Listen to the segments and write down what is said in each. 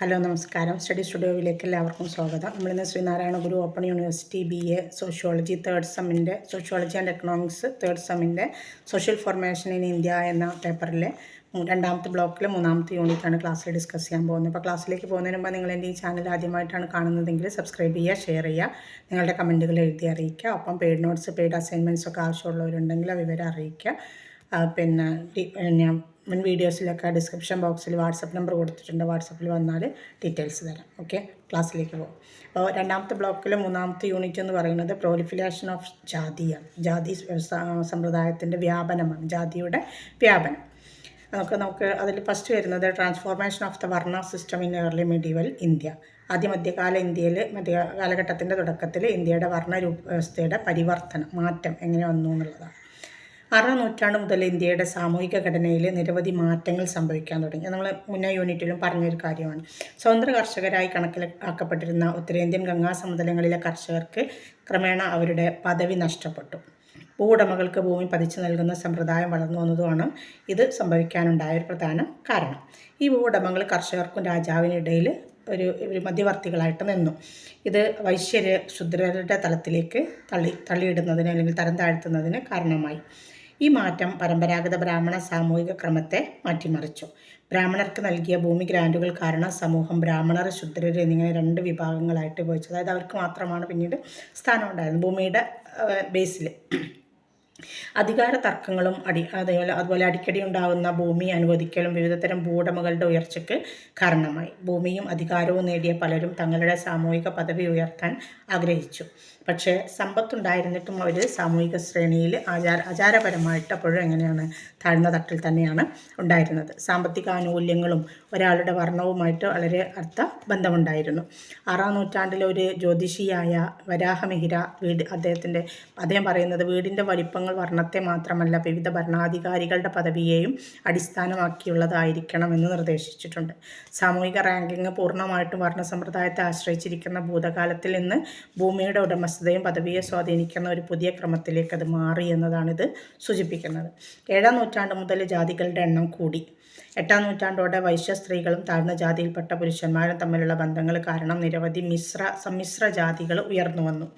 Hello നമസ്കാരം. Study സ്റ്റുഡിയോയിലേക്ക് എല്ലാവർക്കും സ്വാഗതം. നമ്മളിന്ന് Sreenarayana Guru open university BA sociology third സെമ്മിൻ്റെ സോഷ്യോളജി ആൻഡ് എക്കണോമിക്സ് തേർഡ് സെമ്മിൻ്റെ സോഷ്യൽ ഫോർമേഷൻ ഇൻ ഇന്ത്യ എന്ന പേപ്പറിലെ രണ്ടാമത്തെ ബ്ലോക്കിൽ മൂന്നാമത്തെ യൂണിറ്റാണ് ക്ലാസ്സിൽ ഡിസ്കസ് ചെയ്യാൻ പോകുന്നത്. അപ്പോൾ ക്ലാസ്സിലേക്ക് പോകുന്നതിന് മുമ്പ് നിങ്ങൾ എൻ്റെ ഈ ചാനൽ ആദ്യമായിട്ടാണ് കാണുന്നതെങ്കിൽ സബ്സ്ക്രൈബ് ചെയ്യുക, ഷെയർ ചെയ്യുക, നിങ്ങളുടെ കമൻറ്റുകൾ എഴുതി അറിയിക്കുക. ഒപ്പം പെയ്ഡ് നോട്ട്സ്, പെയ്ഡ് അസൈൻമെൻറ്റ്സ് ഒക്കെ ആവശ്യമുള്ളവരുണ്ടെങ്കിൽ ആ വിവരം അറിയിക്കുക. പിന്നെ മുൻ വീഡിയോസിലൊക്കെ ഡിസ്ക്രിപ്ഷൻ ബോക്സിൽ വാട്സപ്പ് നമ്പർ കൊടുത്തിട്ടുണ്ട്. വാട്സപ്പിൽ വന്നാൽ ഡീറ്റെയിൽസ് തരാം. ഓക്കെ, ക്ലാസ്സിലേക്ക് പോകും. അപ്പോൾ രണ്ടാമത്തെ ബ്ലോക്കിൽ മൂന്നാമത്തെ യൂണിറ്റ് എന്ന് പറയുന്നത് പ്രോലിഫിലേഷൻ ഓഫ് ജാതി സമ്പ്രദായത്തിൻ്റെ വ്യാപനമാണ്, ജാതിയുടെ വ്യാപനം. നമുക്ക് അതിൽ ഫസ്റ്റ് വരുന്നത് ട്രാൻസ്ഫോർമേഷൻ ഓഫ് ദ വർണ്ണ system in early medieval India. മധ്യകാല ഇന്ത്യയിൽ കാലഘട്ടത്തിൻ്റെ തുടക്കത്തിൽ ഇന്ത്യയുടെ വർണ്ണ വ്യവസ്ഥയുടെ മാറ്റം എങ്ങനെ വന്നു എന്നുള്ളതാണ്. 6ാം നൂറ്റാണ്ട് മുതൽ ഇന്ത്യയുടെ സാമൂഹിക ഘടനയിൽ നിരവധി മാറ്റങ്ങൾ സംഭവിക്കാൻ തുടങ്ങി. നമ്മൾ മുന്നേ യൂണിറ്റിലും പറഞ്ഞൊരു കാര്യമാണ്. സ്വതന്ത്ര കർഷകരായി കണക്കിലാക്കപ്പെട്ടിരുന്ന ഉത്തരേന്ത്യൻ ഗംഗാ സമതലങ്ങളിലെ കർഷകർക്ക് ക്രമേണ അവരുടെ പദവി നഷ്ടപ്പെട്ടു. ഭൂവുടമകൾക്ക് ഭൂമി പതിച്ചു നൽകുന്ന സമ്പ്രദായം വളർന്നു വന്നതുമാണ് ഇത് സംഭവിക്കാനുണ്ടായ ഒരു പ്രധാന കാരണം. ഈ ഭൂവുടമകൾ കർഷകർക്കും രാജാവിനിടയിൽ ഒരു മധ്യവർത്തികളായിട്ട് നിന്നു. ഇത് വൈശ്യര് ശൂദ്രരുടെ തലത്തിലേക്ക് തള്ളിയിടുന്നതിന് അല്ലെങ്കിൽ തരം താഴ്ത്തുന്നതിന് കാരണമായി. ഈ മാറ്റം പരമ്പരാഗത ബ്രാഹ്മണ സാമൂഹിക ക്രമത്തെ മാറ്റിമറിച്ചു. ബ്രാഹ്മണർക്ക് നൽകിയ ഭൂമി ഗ്രാൻറ്റുകൾ കാരണം സമൂഹം ബ്രാഹ്മണർ, ശൂദ്രർ എന്നിങ്ങനെ 2 വിഭാഗങ്ങളായിട്ട് വിഭജിച്ചു. അതായത് അവർക്ക് മാത്രമാണ് പിന്നീട് സ്ഥാനം ഉണ്ടായിരുന്നത് ഭൂമിയുടെ ബേസിൽ. അധികാര തർക്കങ്ങളും അതുപോലെ അടിക്കടി ഉണ്ടാകുന്ന ഭൂമി അനുവദിക്കലും വിവിധതരം ഭൂവുടമകളുടെ ഉയർച്ചയ്ക്ക് കാരണമായി. ഭൂമിയും അധികാരവും നേടിയ പലരും തങ്ങളുടെ സാമൂഹിക പദവി ഉയർത്താൻ ആഗ്രഹിച്ചു. പക്ഷേ സമ്പത്തുണ്ടായിരുന്നിട്ടും അവർ സാമൂഹിക ശ്രേണിയിൽ ആചാരപരമായിട്ട് അപ്പോഴും എങ്ങനെയാണ് താഴ്ന്ന തട്ടിൽ തന്നെയാണ് ഉണ്ടായിരുന്നത്. സാമ്പത്തിക ആനുകൂല്യങ്ങളും ഒരാളുടെ വർണ്ണവുമായിട്ട് വളരെ അടുത്ത ബന്ധമുണ്ടായിരുന്നു. 6ാം നൂറ്റാണ്ടിലെ ഒരു ജ്യോതിഷിയായ വരാഹമിഹിര അദ്ദേഹം പറയുന്നത് വീടിൻ്റെ വലിപ്പങ്ങൾ വർണ്ണത്തെ മാത്രമല്ല വിവിധ ഭരണാധികാരികളുടെ പദവിയെയും അടിസ്ഥാനമാക്കിയുള്ളതായിരിക്കണം എന്ന് നിർദ്ദേശിച്ചിട്ടുണ്ട്. സാമൂഹിക റാങ്കിങ് പൂർണ്ണമായിട്ടും വർണ്ണ സമ്പ്രദായത്തെ ആശ്രയിച്ചിരിക്കുന്ന ഭൂതകാലത്തിൽ നിന്ന് ഭൂമിയുടെ ഉടമസ്ഥതയും പദവിയെ സ്വാധീനിക്കുന്ന ഒരു പുതിയ ക്രമത്തിലേക്ക് അത് മാറി എന്നതാണ് ഇത് സൂചിപ്പിക്കുന്നത്. 7ാം നൂറ്റാണ്ട് മുതൽ ജാതികളുടെ എണ്ണം കൂടി. 8ാം നൂറ്റാണ്ടോടെ വൈശ്യ സ്ത്രീകളും താഴ്ന്ന ജാതിയിൽപ്പെട്ട പുരുഷന്മാരും തമ്മിലുള്ള ബന്ധങ്ങൾ കാരണം നിരവധി സമ്മിശ്ര ജാതികൾ ഉയർന്നു വന്നു.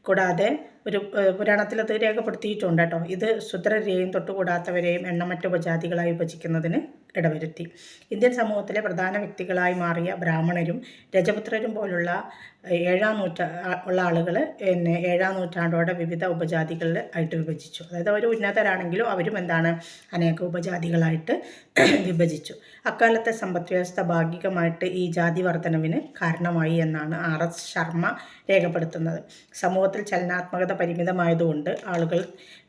കൂടാതെ ഒരു പുരാണത്തിൽ അത് രേഖപ്പെടുത്തിയിട്ടുണ്ട് കേട്ടോ. ഇത് ശൂദ്രരെയും തൊട്ടുകൂടാത്തവരെയും എണ്ണമറ്റ ഉപജാതികളായി വിഭജിക്കുന്നതിന് ഇടവരുത്തി. ഇന്ത്യൻ സമൂഹത്തിലെ പ്രധാന വ്യക്തികളായി മാറിയ ബ്രാഹ്മണരും രജപുത്രരും പോലുള്ള 7ാം ആളുകൾ 7ാം നൂറ്റാണ്ടോടെ വിവിധ ഉപജാതികളിൽ ആയിട്ട് വിഭജിച്ചു. അതായത് അവർ ഉന്നതരാണെങ്കിലും അവരും അനേക ഉപജാതികളായിട്ട് വിഭജിച്ചു. അക്കാലത്തെ സമ്പദ് വ്യവസ്ഥ ഭാഗികമായിട്ട് ഈ ജാതി വർധനവിന് കാരണമായി എന്നാണ് RS ശർമ്മ രേഖപ്പെടുത്തുന്നത്. സമൂഹത്തിൽ ചലനാത്മകത പരിമിതമായതുകൊണ്ട് ആളുകൾ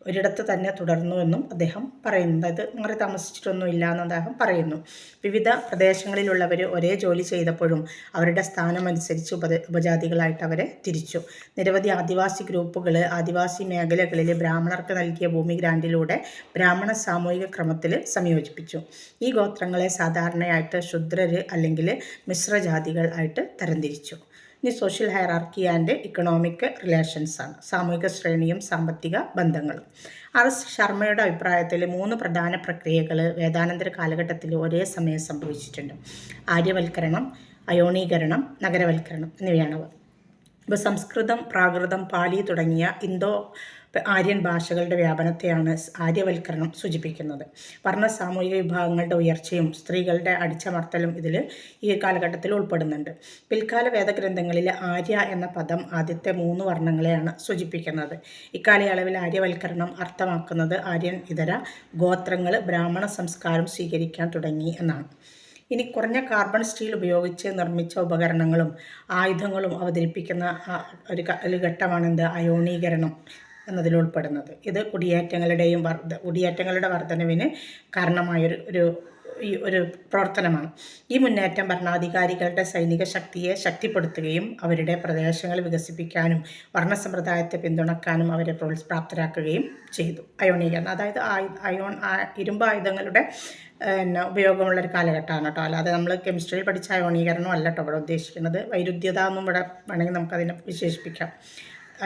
ഒരിടത്ത് തന്നെ തുടർന്നുവെന്നും അദ്ദേഹം പറയുന്നു. അതായത് മാറി താമസിച്ചിട്ടൊന്നുമില്ല എന്ന് അദ്ദേഹം പറയുന്നു. വിവിധ പ്രദേശങ്ങളിലുള്ളവർ ഒരേ ജോലി ചെയ്തപ്പോഴും അവരുടെ സ്ഥാനമനുസരിച്ച് ഉപജാതികളായിട്ട് അവരെ തിരിച്ചു. നിരവധി ആദിവാസി ഗ്രൂപ്പുകൾ ആദിവാസി മേഖലകളിൽ ബ്രാഹ്മണർക്ക് നൽകിയ ഭൂമി ഗ്രാൻറ്റിലൂടെ ബ്രാഹ്മണ സാമൂഹിക ക്രമത്തിൽ സംയോജിപ്പിച്ചു. ഈ ഗോത്രങ്ങളെ സാധാരണയായിട്ട് ശൂദ്രർ അല്ലെങ്കിൽ മിശ്രജാതികൾ ആയിട്ട് തരംതിരിച്ചു. ഇനി social hierarchy and economic relations ആണ്, സാമൂഹിക ശ്രേണിയും സാമ്പത്തിക ബന്ധങ്ങളും. RS ശർമ്മയുടെ അഭിപ്രായത്തിൽ 3 പ്രധാന പ്രക്രിയകൾ വേദാനന്തര കാലഘട്ടത്തിൽ ഒരേ സമയം സംഭവിച്ചിട്ടുണ്ട്. ആര്യവൽക്കരണം, അയോണീകരണം, നഗരവൽക്കരണം എന്നിവയാണവ. ഇപ്പോൾ സംസ്കൃതം, പ്രാകൃതം, പാലി തുടങ്ങിയ ഇന്തോ ആര്യൻ ഭാഷകളുടെ വ്യാപനത്തെയാണ് ആര്യവൽക്കരണം സൂചിപ്പിക്കുന്നത്. വർണ്ണ സാമൂഹിക വിഭാഗങ്ങളുടെ ഉയർച്ചയും സ്ത്രീകളുടെ അടിച്ചമർത്തലും ഇതിൽ ഈ കാലഘട്ടത്തിൽ ഉൾപ്പെടുന്നുണ്ട്. പിൽക്കാല വേദഗ്രന്ഥങ്ങളിൽ ആര്യ എന്ന പദം ആദ്യത്തെ 3 വർണ്ണങ്ങളെയാണ് സൂചിപ്പിക്കുന്നത്. ഇക്കാലയളവിൽ ആര്യവൽക്കരണം അർത്ഥമാക്കുന്നത് ആര്യൻ ഇതര ഗോത്രങ്ങൾ ബ്രാഹ്മണ സംസ്കാരം സ്വീകരിക്കാൻ തുടങ്ങി എന്നാണ്. ഇനി കുറഞ്ഞ കാർബൺ സ്റ്റീൽ ഉപയോഗിച്ച് നിർമ്മിച്ച ഉപകരണങ്ങളും ആയുധങ്ങളും അവതരിപ്പിക്കുന്ന ഒരു ഘട്ടമാണ് അയോണീകരണം എന്നതിൽ ഉൾപ്പെടുന്നത്. ഇത് കുടിയേറ്റങ്ങളുടെ വർധനവിന് കാരണമായൊരു ഒരു പ്രവർത്തനമാണ്. ഈ മുന്നേറ്റം ഭരണാധികാരികളുടെ സൈനിക ശക്തിയെ ശക്തിപ്പെടുത്തുകയും അവരുടെ പ്രദേശങ്ങൾ വികസിപ്പിക്കാനും വർണ്ണസമ്പ്രദായത്തെ പിന്തുണക്കാനും അവരെ പ്രാപ്തരാക്കുകയും ചെയ്തു. അയോണീകരണം അതായത് ഇരുമ്പ് ആയുധങ്ങളുടെ ഉപയോഗമുള്ളൊരു കാലഘട്ടമാണ് കേട്ടോ. അല്ലാതെ നമ്മൾ കെമിസ്ട്രിയിൽ പഠിച്ച അയോണീകരണം അല്ല കേട്ടോ ഇവിടെ ഉദ്ദേശിക്കുന്നത്. വൈരുദ്ധ്യത എന്നും ഇവിടെ വേണമെങ്കിൽ നമുക്കതിനെ വിശേഷിപ്പിക്കാം.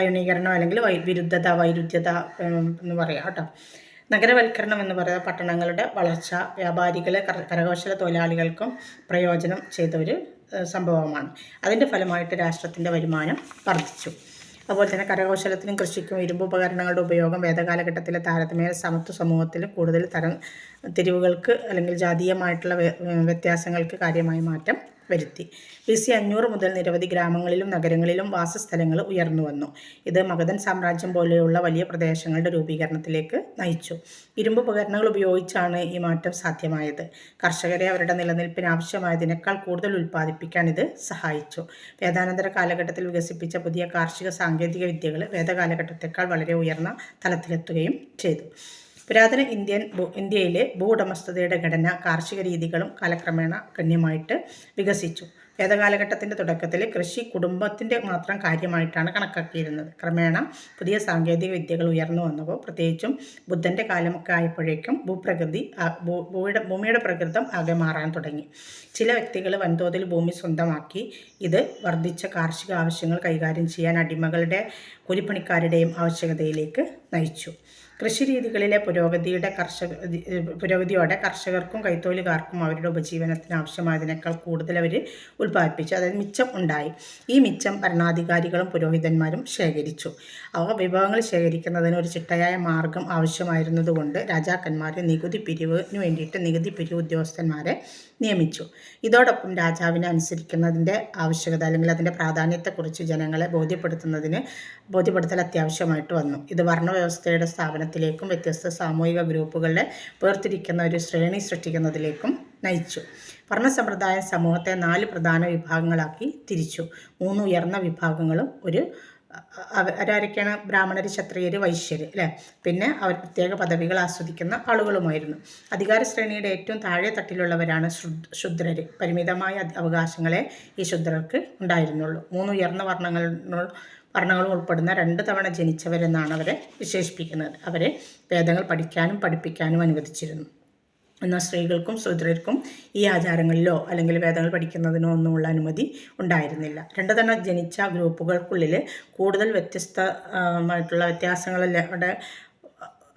അയോണീകരണം അല്ലെങ്കിൽ വൈരുദ്ധ്യത എന്ന് പറയാം കേട്ടോ. നഗരവൽക്കരണം എന്ന് പറയുന്നത് പട്ടണങ്ങളുടെ വളർച്ച വ്യാപാരികളെ കരകൗശല തൊഴിലാളികൾക്കും പ്രയോജനം ചെയ്ത ഒരു സംഭവമാണ്. അതിൻ്റെ ഫലമായിട്ട് രാഷ്ട്രത്തിൻ്റെ വരുമാനം വർദ്ധിച്ചു. അതുപോലെ തന്നെ കരകൗശലത്തിനും കൃഷിക്കും ഇരുമ്പ് ഉപകരണങ്ങളുടെ ഉപയോഗം വേദകാലഘട്ടത്തിലെ താരതമ്യേന സമത്വ സമൂഹത്തിൽ കൂടുതൽ തിരിവുകൾക്ക് അല്ലെങ്കിൽ ജാതീയമായിട്ടുള്ള വ്യത്യാസങ്ങൾക്ക് കാര്യമായ മാറ്റം വരുത്തി. BC 500 മുതൽ നിരവധി ഗ്രാമങ്ങളിലും നഗരങ്ങളിലും വാസസ്ഥലങ്ങൾ ഉയർന്നു വന്നു. ഇത് മഗധൻ സാമ്രാജ്യം പോലെയുള്ള വലിയ പ്രദേശങ്ങളുടെ രൂപീകരണത്തിലേക്ക് നയിച്ചു. ഇരുമ്പ് ഉപകരണങ്ങൾ ഉപയോഗിച്ചാണ് ഈ മാറ്റം സാധ്യമായത്. കർഷകരെ അവരുടെ നിലനിൽപ്പിന് ആവശ്യമായതിനേക്കാൾ കൂടുതൽ ഉൽപ്പാദിപ്പിക്കാൻ ഇത് സഹായിച്ചു. വേദാനന്തര കാലഘട്ടത്തിൽ വികസിപ്പിച്ച പുതിയ കാർഷിക സാങ്കേതിക വിദ്യകൾ വേദകാലഘട്ടത്തേക്കാൾ വളരെ ഉയർന്ന തലത്തിലെത്തുകയും ചെയ്തു. പുരാതന ഇന്ത്യയിലെ ഭൂവുടമസ്ഥതയുടെ ഘടന കാർഷിക രീതികളും കാലക്രമേണ ഗണ്യമായിട്ട് വികസിച്ചു. വേദകാലഘട്ടത്തിൻ്റെ തുടക്കത്തിൽ കൃഷി കുടുംബത്തിൻ്റെ മാത്രം കാര്യമായിട്ടാണ് കണക്കാക്കിയിരുന്നത്. ക്രമേണ പുതിയ സാങ്കേതിക വിദ്യകൾ ഉയർന്നു വന്നപ്പോൾ, പ്രത്യേകിച്ചും ബുദ്ധൻ്റെ കാലമൊക്കെ ആയപ്പോഴേക്കും ഭൂമിയുടെ പ്രകൃതം ആകെ മാറാൻ തുടങ്ങി. ചില വ്യക്തികൾ വൻതോതിൽ ഭൂമി സ്വന്തമാക്കി. ഇത് വർദ്ധിച്ച കാർഷിക ആവശ്യങ്ങൾ കൈകാര്യം ചെയ്യാൻ അടിമകളുടെ കൂലിപ്പണിക്കാരുടെയും ആവശ്യകതയിലേക്ക് നയിച്ചു. കൃഷിരീതികളിലെ പുരോഗതിയോടെ കർഷകർക്കും കൈത്തൊഴിലുകാർക്കും അവരുടെ ഉപജീവനത്തിന് ആവശ്യമായതിനേക്കാൾ കൂടുതൽ അവർ ഉൽപ്പാദിപ്പിച്ചു. അതായത് മിച്ചം ഉണ്ടായി. ഈ മിച്ചം ഭരണാധികാരികളും പുരോഹിതന്മാരും ശേഖരിച്ചു. അവ വിഭവങ്ങൾ ശേഖരിക്കുന്നതിന് ഒരു ചിട്ടയായ മാർഗം ആവശ്യമായിരുന്നതുകൊണ്ട് രാജാക്കന്മാർ നികുതി പിരിവിന് വേണ്ടിയിട്ട് നികുതി പിരിവ് ഉദ്യോഗസ്ഥന്മാരെ നിയമിച്ചു. ഇതോടൊപ്പം രാജാവിനെ അനുസരിക്കുന്നതിൻ്റെ ആവശ്യകത അല്ലെങ്കിൽ അതിൻ്റെ പ്രാധാന്യത്തെക്കുറിച്ച് ജനങ്ങളെ ബോധ്യപ്പെടുത്തൽ അത്യാവശ്യമായിട്ട് വന്നു. ഇത് വർണ്ണവ്യവസ്ഥയുടെ സ്ഥാപനത്തിലേക്കും വ്യത്യസ്ത സാമൂഹിക ഗ്രൂപ്പുകളെ വേർതിരിക്കുന്ന ഒരു ശ്രേണി സൃഷ്ടിക്കുന്നതിലേക്കും നയിച്ചു. വർണ്ണസമ്പ്രദായം സമൂഹത്തെ 4 പ്രധാന വിഭാഗങ്ങളാക്കി തിരിച്ചു. 3 ഉയർന്ന വിഭാഗങ്ങളും അവരാരൊക്കെയാണ്? ബ്രാഹ്മണർ, ക്ഷത്രിയർ, വൈശ്യർ, അല്ലേ? പിന്നെ അവർ പ്രത്യേക പദവികൾ ആസ്വദിക്കുന്ന ആളുകളുമായിരുന്നു. അധികാര ശ്രേണിയുടെ ഏറ്റവും താഴെ തട്ടിലുള്ളവരാണ് ശൂദ്രർ. പരിമിതമായ അവകാശങ്ങളെ ഈ ശൂദ്രർക്ക് ഉണ്ടായിരുന്നുള്ളൂ. 3 ഉയർന്ന വർണ്ണങ്ങളും ഉൾപ്പെടുന്ന 2 തവണ ജനിച്ചവരെന്നാണ് അവരെ വിശേഷിപ്പിക്കുന്നത്. അവരെ വേദങ്ങൾ പഠിക്കാനും പഠിപ്പിക്കാനും അനുവദിച്ചിരുന്നു. എന്നാൽ സ്ത്രീകൾക്കും ശൂദ്രർക്കും ഈ ആചാരങ്ങളിലോ അല്ലെങ്കിൽ വേദങ്ങൾ പഠിക്കുന്നതിനോ ഒന്നുമുള്ള അനുമതി ഉണ്ടായിരുന്നില്ല. 2 തവണ ജനിച്ച ഗ്രൂപ്പുകൾക്കുള്ളിൽ കൂടുതൽ വ്യത്യസ്തമായിട്ടുള്ള വ്യത്യാസങ്ങളുടെ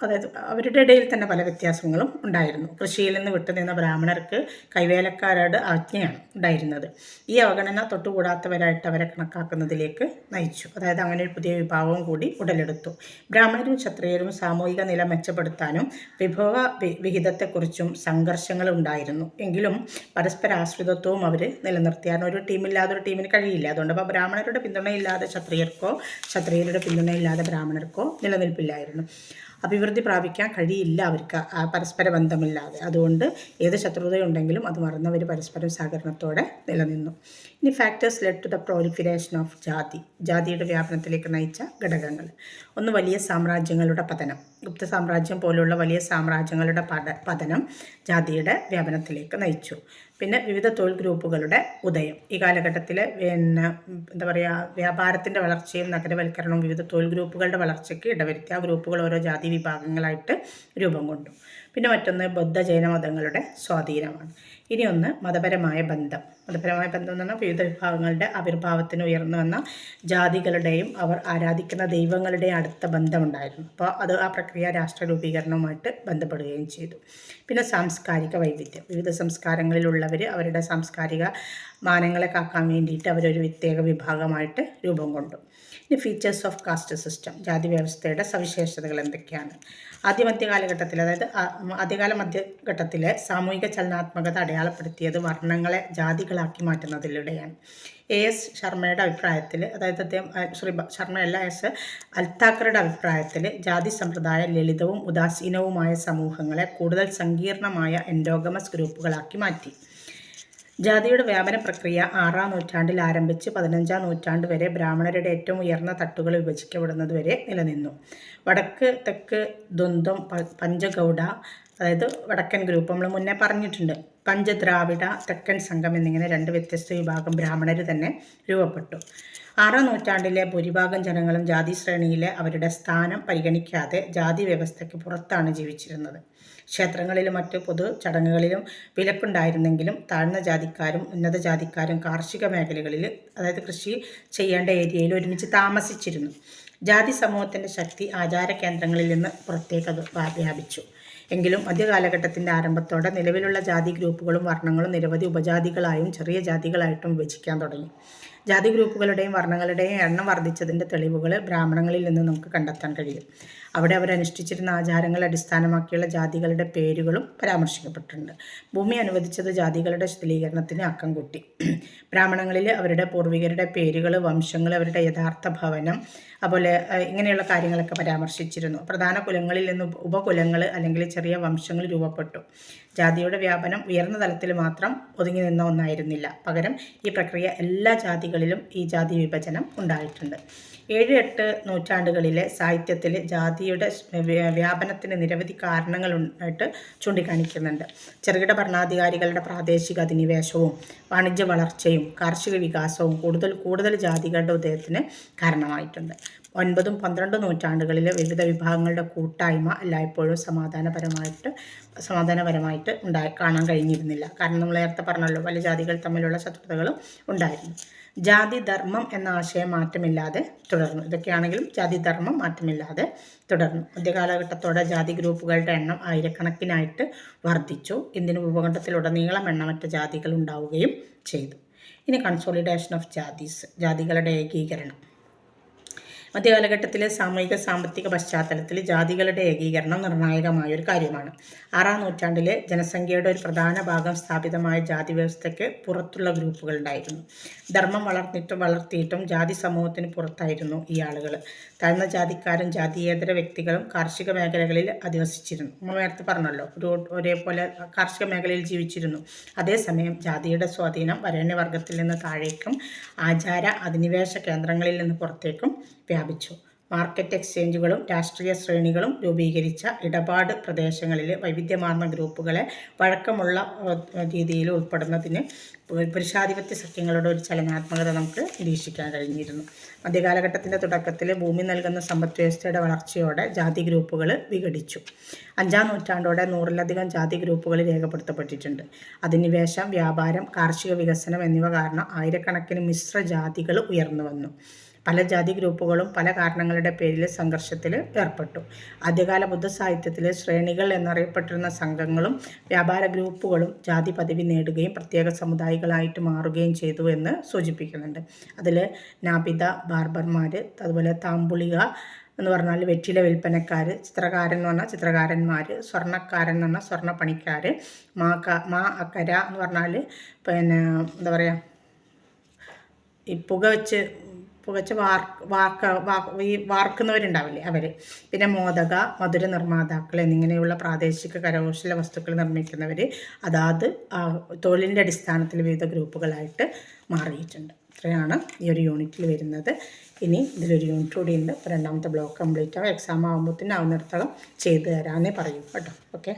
അതായത് അവരുടെ ഇടയിൽ തന്നെ പല വ്യത്യാസങ്ങളും ഉണ്ടായിരുന്നു. കൃഷിയിൽ നിന്ന് വിട്ടുനിന്ന ബ്രാഹ്മണർക്ക് കൈവേലക്കാരുടെ ആജ്ഞയാണ് ഉണ്ടായിരുന്നത്. ഈ അവഗണന തൊട്ടുകൂടാത്തവരായിട്ട് അവരെ കണക്കാക്കുന്നതിലേക്ക് നയിച്ചു. അതായത് അങ്ങനെ ഒരു പുതിയ വിഭാഗവും കൂടി ഉടലെടുത്തു. ബ്രാഹ്മണരും ക്ഷത്രിയരും സാമൂഹിക നില മെച്ചപ്പെടുത്താനും വിഭവ വിഹിതത്തെക്കുറിച്ചും സംഘർഷങ്ങൾ ഉണ്ടായിരുന്നു. എങ്കിലും പരസ്പര ആശ്രിതത്വവും അവർ നിലനിർത്തിയാണ്. ഒരു ടീമില്ലാതെ ഒരു ടീമിന് കഴിയില്ല. അതുകൊണ്ട് അപ്പോൾ ബ്രാഹ്മണരുടെ പിന്തുണയില്ലാതെ ക്ഷത്രിയർക്കോ ക്ഷത്രിയരുടെ പിന്തുണയില്ലാതെ ബ്രാഹ്മണർക്കോ നിലനിൽപ്പില്ലായിരുന്നു. അഭിവൃദ്ധി പ്രാപിക്കാൻ കഴിയില്ല അവർക്ക് പരസ്പര ബന്ധമില്ലാതെ. അതുകൊണ്ട് ഏത് ശത്രുതയുണ്ടെങ്കിലും അത് മറന്നവർ പരസ്പരം സഹകരണത്തോടെ നിലനിന്നു. ഇനി factors led to the proliferation of ജാതിയുടെ വ്യാപനത്തിലേക്ക് നയിച്ച ഘടകങ്ങൾ. ഒന്ന്, വലിയ സാമ്രാജ്യങ്ങളുടെ പതനം. ഗുപ്ത സാമ്രാജ്യം പോലുള്ള വലിയ സാമ്രാജ്യങ്ങളുടെ പതനം ജാതിയുടെ വ്യാപനത്തിലേക്ക് നയിച്ചു. പിന്നെ വിവിധ തൊഴിൽ ഗ്രൂപ്പുകളുടെ ഉദയം. ഈ കാലഘട്ടത്തിൽ വ്യാപാരത്തിൻ്റെ വളർച്ചയും നഗരവൽക്കരണവും വിവിധ തൊഴിൽ ഗ്രൂപ്പുകളുടെ വളർച്ചയ്ക്ക് ഇടവരുത്തി. ആ ഗ്രൂപ്പുകൾ ഓരോ ജാതി വിഭാഗങ്ങളായിട്ട് രൂപം കൊണ്ടു. പിന്നെ മറ്റൊന്ന് ബുദ്ധ ജൈന മതങ്ങളുടെ സ്വാധീനമാണ്. ഇനി ഒന്ന് മതപരമായ ബന്ധം. മതപരമായ ബന്ധം എന്ന് പറഞ്ഞാൽ വിവിധ വിഭാഗങ്ങളുടെ ആവിർഭാവത്തിന് ഉയർന്നു വന്ന ജാതികളുടെയും അവർ ആരാധിക്കുന്ന ദൈവങ്ങളുടെയും അടുത്ത ബന്ധമുണ്ടായിരുന്നു. അപ്പോൾ ആ പ്രക്രിയ രാഷ്ട്ര രൂപീകരണവുമായിട്ട് ബന്ധപ്പെടുകയും ചെയ്തു. പിന്നെ സാംസ്കാരിക വൈവിധ്യം. വിവിധ സംസ്കാരങ്ങളിലുള്ളവർ അവരുടെ സാംസ്കാരിക മാനങ്ങളെ കാക്കാൻ വേണ്ടിയിട്ട് അവരൊരു പ്രത്യേക വിഭാഗമായിട്ട് രൂപം കൊണ്ടു. ഇനി ഫീച്ചേഴ്സ് ഓഫ് കാസ്റ്റ് സിസ്റ്റം. ജാതി വ്യവസ്ഥയുടെ സവിശേഷതകൾ എന്തൊക്കെയാണ്? ആദ്യകാല മധ്യഘട്ടത്തിലെ സാമൂഹിക ചലനാത്മകത അടയാളപ്പെടുത്തിയത് വർണ്ണങ്ങളെ ജാതികളാക്കി മാറ്റുന്നതിലൂടെയാണ്. AS ശർമ്മയുടെ അഭിപ്രായത്തിൽ, അതായത് ശർമ്മയല്ല, S അൽത്താക്കറുടെ അഭിപ്രായത്തിൽ ജാതി സമ്പ്രദായം ലളിതവും ഉദാസീനവുമായ സമൂഹങ്ങളെ കൂടുതൽ സങ്കീർണമായ എൻഡോഗമസ് ഗ്രൂപ്പുകളാക്കി മാറ്റി. ജാതിയുടെ വ്യാപന പ്രക്രിയ 6-ാം നൂറ്റാണ്ടിൽ ആരംഭിച്ച് 15-ാം നൂറ്റാണ്ട് വരെ ബ്രാഹ്മണരുടെ ഏറ്റവും ഉയർന്ന തട്ടുകൾ വിഭജിക്കപ്പെടുന്നത് വരെ നിലനിന്നു. വടക്ക് തെക്ക് ദ്വന്ദ്വം, പഞ്ചഗൗഡ, അതായത് വടക്കൻ ഗ്രൂപ്പ് നമ്മൾ മുന്നേ പറഞ്ഞിട്ടുണ്ട്. പഞ്ചദ്രാവിഡ, തെക്കൻ സംഘം എന്നിങ്ങനെ 2 വ്യത്യസ്ത വിഭാഗം ബ്രാഹ്മണർ തന്നെ രൂപപ്പെട്ടു. 6-ാം നൂറ്റാണ്ടിലെ ഭൂരിഭാഗം ജനങ്ങളും ജാതി ശ്രേണിയിലെ അവരുടെ സ്ഥാനം പരിഗണിക്കാതെ ജാതി വ്യവസ്ഥയ്ക്ക് പുറത്താണ് ജീവിച്ചിരുന്നത്. ക്ഷേത്രങ്ങളിലും മറ്റ് പൊതു ചടങ്ങുകളിലും വിലക്കുണ്ടായിരുന്നെങ്കിലും താഴ്ന്ന ജാതിക്കാരും ഉന്നത ജാതിക്കാരും കാർഷിക മേഖലകളിൽ, അതായത് കൃഷി ചെയ്യേണ്ട ഏരിയയിൽ ഒരുമിച്ച് താമസിച്ചിരുന്നു. ജാതി സമൂഹത്തിൻ്റെ ശക്തി ആചാര കേന്ദ്രങ്ങളിൽ നിന്ന് പുറത്തേക്ക് അത് വ്യാപിച്ചു. എങ്കിലും മധ്യകാലഘട്ടത്തിൻ്റെ ആരംഭത്തോടെ നിലവിലുള്ള ജാതി ഗ്രൂപ്പുകളും വർണ്ണങ്ങളും നിരവധി ഉപജാതികളായും ചെറിയ ജാതികളായിട്ടും വിഭജിക്കാൻ തുടങ്ങി. ജാതി ഗ്രൂപ്പുകളുടെയും വർണ്ണങ്ങളുടെയും എണ്ണം വർദ്ധിച്ചതിൻ്റെ തെളിവുകൾ ബ്രാഹ്മണങ്ങളിൽ നിന്ന് നമുക്ക് കണ്ടെത്താൻ കഴിയും. അവിടെ അവരനുഷ്ഠിച്ചിരുന്ന ആചാരങ്ങളെ അടിസ്ഥാനമാക്കിയുള്ള ജാതികളുടെ പേരുകളും പരാമർശിക്കപ്പെട്ടിട്ടുണ്ട്. ഭൂമി അനുവദിച്ചത് ജാതികളുടെ ശിഥിലീകരണത്തിന് ആക്കം കൂട്ടി. ബ്രാഹ്മണങ്ങളിൽ അവരുടെ പൂർവികരുടെ പേരുകൾ, വംശങ്ങൾ, അവരുടെ യഥാർത്ഥ ഭവനം, അതുപോലെ ഇങ്ങനെയുള്ള കാര്യങ്ങളൊക്കെ പരാമർശിച്ചിരുന്നു. പ്രധാന കുലങ്ങളിൽ നിന്ന് ഉപകുലങ്ങൾ അല്ലെങ്കിൽ ചെറിയ വംശങ്ങൾ രൂപപ്പെട്ടു. ജാതിയുടെ വ്യാപനം ഉയർന്ന തലത്തിൽ മാത്രം ഒതുങ്ങി നിന്ന ഒന്നായിരുന്നില്ല. പകരം ഈ പ്രക്രിയ എല്ലാ ജാതികളിലും ഈ ജാതി വിഭജനം ഉണ്ടായിട്ടുണ്ട്. 7-8 നൂറ്റാണ്ടുകളിലെ സാഹിത്യത്തിൽ ജാതിയുടെ വ്യാപനത്തിന് നിരവധി കാരണങ്ങളായിട്ട് ചൂണ്ടിക്കാണിക്കുന്നുണ്ട്. ചെറുകിട ഭരണാധികാരികളുടെ പ്രാദേശിക അധിനിവേശവും വാണിജ്യ വളർച്ചയും കാർഷിക വികാസവും കൂടുതൽ ജാതികളുടെ ഉദയത്തിന് കാരണമായിട്ടുണ്ട്. 9-12 നൂറ്റാണ്ടുകളിലെ വിവിധ വിഭാഗങ്ങളുടെ കൂട്ടായ്മ എല്ലായ്പ്പോഴും സമാധാനപരമായിട്ട് കാണാൻ കഴിഞ്ഞിരുന്നില്ല. കാരണം നമ്മൾ നേരത്തെ പറഞ്ഞല്ലോ, പല ജാതികൾ തമ്മിലുള്ള ശത്രുതകളും ഉണ്ടായിരുന്നു. ജാതി ധർമ്മം എന്ന ആശയം മാറ്റമില്ലാതെ തുടർന്നു. ഇതൊക്കെയാണെങ്കിലും ജാതി ധർമ്മം മാറ്റമില്ലാതെ തുടർന്നു. മധ്യകാലഘട്ടത്തോടെ ജാതി ഗ്രൂപ്പുകളുടെ എണ്ണം ആയിരക്കണക്കിനായിട്ട് വർദ്ധിച്ചു. ഇന്ത്യൻ ഉപഖണ്ഡത്തിലുടനീളം എണ്ണമറ്റ ജാതികൾ ഉണ്ടാവുകയും ചെയ്തു. ഇനി കൺസോളിഡേഷൻ ഓഫ് ജാതികളുടെ ഏകീകരണം. മധ്യകാലഘട്ടത്തിലെ സാമൂഹിക സാമ്പത്തിക പശ്ചാത്തലത്തിൽ ജാതികളുടെ ഏകീകരണം നിർണായകമായൊരു കാര്യമാണ്. 6-ാം നൂറ്റാണ്ടിലെ ജനസംഖ്യയുടെ ഒരു പ്രധാന ഭാഗം സ്ഥാപിതമായ ജാതി വ്യവസ്ഥയ്ക്ക് പുറത്തുള്ള ഗ്രൂപ്പുകൾ ഉണ്ടായിരുന്നു. ധർമ്മം വളർത്തിയിട്ടും ജാതി സമൂഹത്തിന് പുറത്തായിരുന്നു ഈ ആളുകൾ. താഴ്ന്ന ജാതിക്കാരും ജാതീയേതര വ്യക്തികളും കാർഷിക മേഖലകളിൽ അധിവസിച്ചിരുന്നു. നമ്മൾ നേരത്തെ പറഞ്ഞല്ലോ, ഒരേപോലെ കാർഷിക മേഖലയിൽ ജീവിച്ചിരുന്നു. അതേസമയം ജാതിയുടെ സ്വാധീനം വരേണ്യവർഗത്തിൽ നിന്ന് താഴേക്കും ആചാര അധിനിവേശ കേന്ദ്രങ്ങളിൽ നിന്ന് പുറത്തേക്കും വ്യാപിച്ചു. മാർക്കറ്റ് എക്സ്ചേഞ്ചുകളും രാഷ്ട്രീയ ശ്രേണികളും രൂപീകരിച്ച ഇടപാട് പ്രദേശങ്ങളിലെ വൈവിധ്യമാർന്ന ഗ്രൂപ്പുകളെ വഴക്കമുള്ള രീതിയിൽ ഉൾപ്പെടുന്നതിന് പുരുഷാധിപത്യ സഖ്യങ്ങളുടെ ഒരു ചലനാത്മകത നമുക്ക് നിരീക്ഷിക്കാൻ കഴിഞ്ഞിരുന്നു. മധ്യകാലഘട്ടത്തിൻ്റെ തുടക്കത്തിൽ ഭൂമി നൽകുന്ന സമ്പദ് വ്യവസ്ഥയുടെ വളർച്ചയോടെ ജാതി ഗ്രൂപ്പുകൾ വിഘടിച്ചു. 5-ാം നൂറ്റാണ്ടോടെ 100-ലധികം ജാതി ഗ്രൂപ്പുകൾ രേഖപ്പെടുത്തപ്പെട്ടിട്ടുണ്ട്. അധിനിവേശം, വ്യാപാരം, കാർഷിക വികസനം എന്നിവ കാരണം ആയിരക്കണക്കിന് മിശ്ര ജാതികൾ ഉയർന്നു വന്നു. പല ജാതി ഗ്രൂപ്പുകളും പല കാരണങ്ങളുടെ പേരിൽ സംഘർഷത്തിൽ ഏർപ്പെട്ടു. ആദ്യകാല ബുദ്ധ സാഹിത്യത്തിൽ ശ്രേണികൾ എന്നറിയപ്പെട്ടിരുന്ന സംഘങ്ങളും വ്യാപാര ഗ്രൂപ്പുകളും ജാതി പദവി നേടുകയും പ്രത്യേക സമുദായികളായിട്ട് മാറുകയും ചെയ്തു എന്ന് സൂചിപ്പിക്കുന്നുണ്ട്. അതിൽ നാപിത, ബാർബർമാർ, അതുപോലെ താമ്പുളിക എന്ന് പറഞ്ഞാൽ വെറ്റില വിൽപ്പനക്കാർ, ചിത്രകാരൻ എന്ന് പറഞ്ഞാൽ ചിത്രകാരന്മാർ, സ്വർണ്ണക്കാരൻ എന്ന് പറഞ്ഞാൽ സ്വർണ്ണപ്പണിക്കാർ, അക്കര എന്ന് പറഞ്ഞാൽ എന്താ പറയുക, ഈ പുകവെച്ച് വാർക്കുന്നവരുണ്ടാവില്ലേ അവർ, പിന്നെ മോദക, മധുര നിർമ്മാതാക്കൾ എന്നിങ്ങനെയുള്ള പ്രാദേശിക കരകൗശല വസ്തുക്കൾ നിർമ്മിക്കുന്നവർ അതാത് തൊഴിലിൻ്റെ അടിസ്ഥാനത്തിൽ വിവിധ ഗ്രൂപ്പുകളായിട്ട് മാറിയിട്ടുണ്ട്. ഇത്രയാണ് ഈ ഒരു യൂണിറ്റിൽ വരുന്നത്. ഇനി ഇതിലൊരു യൂണിറ്റ് കൂടി ഉണ്ട്. അപ്പോൾ 2ാമത്തെ ബ്ലോക്ക് കംപ്ലീറ്റ് ആവും. എക്സാം ആകുമ്പോഴത്തേനും ആവുന്നിടത്തോളം ചെയ്തു തരാമെന്നേ പറയൂ കേട്ടോ. ഓക്കെ.